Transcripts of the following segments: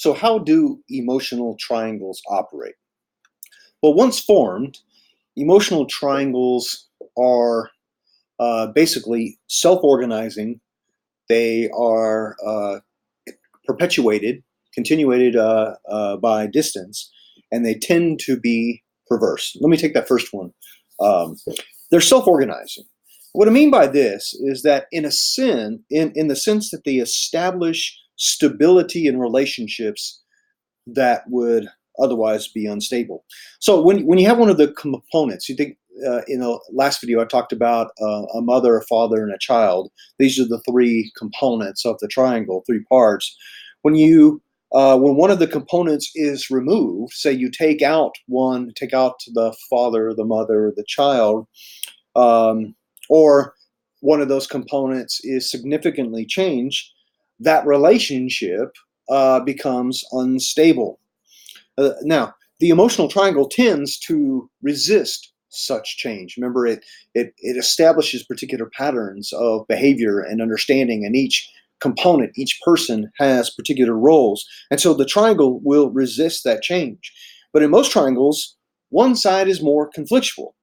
So, how do emotional triangles operate? Well, once formed, emotional triangles are basically self organizing. They are perpetuated, continuated by distance, and they tend to be perverse. Let me take that first one. Um, they're self organizing. What I mean by this is that, in the sense that they establish stability in relationships that would otherwise be unstable. So when you have one of the components, you think in the last video I talked about a mother, a father, and a child. These are the three components of the triangle, three parts. When one of the components is removed, say you take out the father, the mother, the child, um, or one of those components is significantly changed, that relationship becomes unstable. Now, the emotional triangle tends to resist such change. Remember, it establishes particular patterns of behavior and understanding, and each component, each person has particular roles, and so the triangle will resist that change. But in most triangles, one side is more conflictual.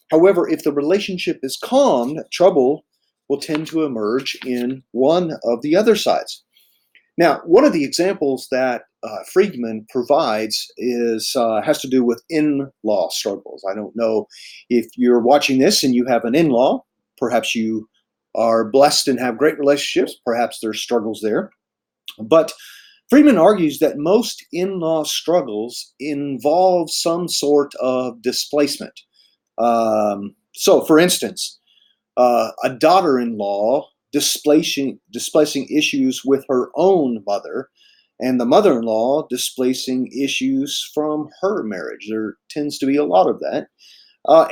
However, if the relationship is calm, trouble will tend to emerge in one of the other sides. Now, one of the examples that Friedman provides is has to do with in-law struggles. I don't know if you're watching this and you have an in-law. Perhaps you are blessed and have great relationships. Perhaps there's struggles there. But Friedman argues that most in-law struggles involve some sort of displacement. So, for instance, a daughter-in-law displacing issues with her own mother, and the mother-in-law displacing issues from her marriage. There tends to be a lot of that,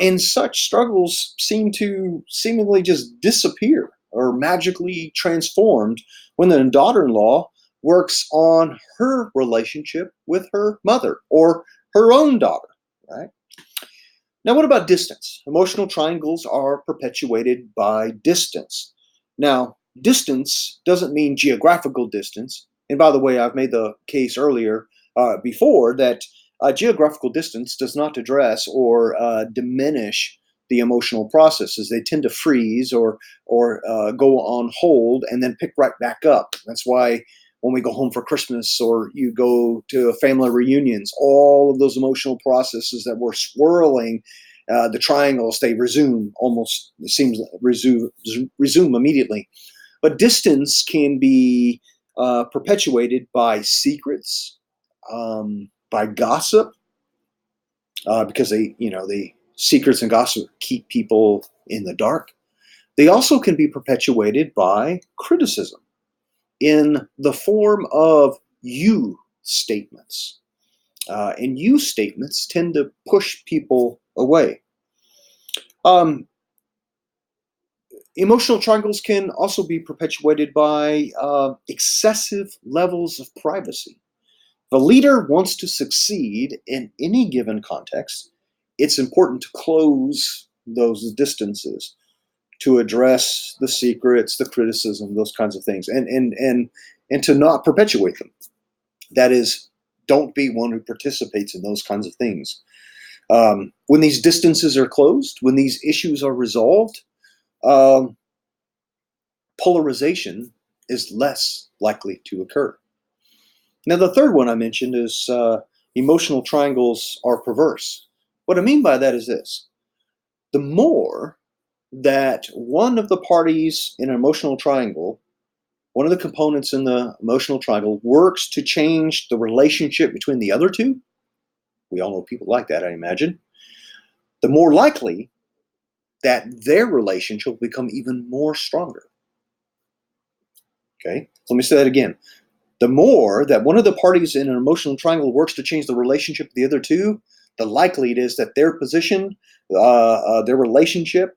and such struggles seem to seemingly just disappear or magically transformed when the daughter-in-law works on her relationship with her mother or her own daughter, right? Now, what about distance? Emotional triangles are perpetuated by distance. Now, distance doesn't mean geographical distance. And by the way, I've made the case earlier before that geographical distance does not address or diminish the emotional processes. They tend to freeze or go on hold and then pick right back up. That's why when we go home for Christmas or you go to family reunions, all of those emotional processes that were swirling the triangles, they resume almost, it seems, resume immediately. But distance can be perpetuated by secrets, by gossip, because the secrets and gossip keep people in the dark. They also can be perpetuated by criticism in the form of you statements. And you statements tend to push people away. Emotional triangles can also be perpetuated by excessive levels of privacy. If a leader wants to succeed in any given context, it's important to close those distances to address the secrets, the criticism, those kinds of things, and to not perpetuate them. That is, don't be one who participates in those kinds of things. When these distances are closed, when these issues are resolved, um, polarization is less likely to occur. Now, the third one I mentioned is emotional triangles are perverse. What I mean by that is this: the more that one of the parties in an emotional triangle, one of the components in the emotional triangle, works to change the relationship between the other two, we all know people like that, I imagine, the more likely that their relationship will become even more stronger. Okay, let me say that again. The more that one of the parties in an emotional triangle works to change the relationship of the other two, the likely it is that their position, their relationship,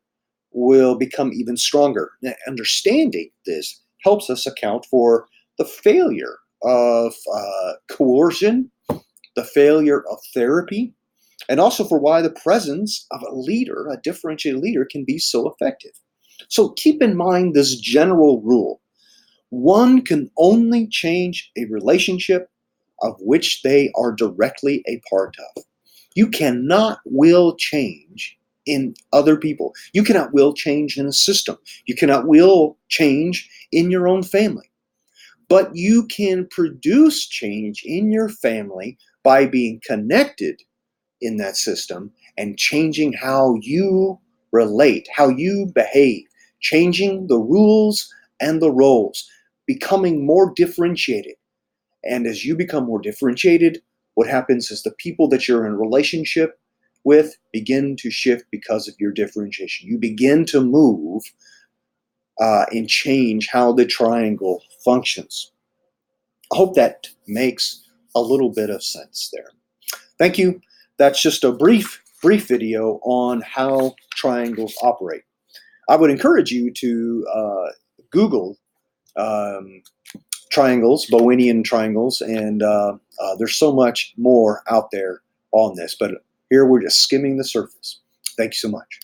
will become even stronger. Now, understanding this helps us account for the failure of coercion, the failure of therapy, and also for why the presence of a leader, a differentiated leader, can be so effective. So keep in mind this general rule: one can only change a relationship of which they are directly a part of. You cannot will change in other people. You cannot will change in a system. You cannot will change in your own family. But you can produce change in your family by being connected in that system and changing how you relate, how you behave, changing the rules and the roles, becoming more differentiated. And as you become more differentiated, what happens is the people that you're in relationship with begin to shift because of your differentiation. You begin to move and change how the triangle functions. I hope that makes a little bit of sense there. Thank you. That's just a brief video on how triangles operate. I would encourage you to Google triangles, Bowenian triangles, and there's so much more out there on this, but here we're just skimming the surface. Thank you so much.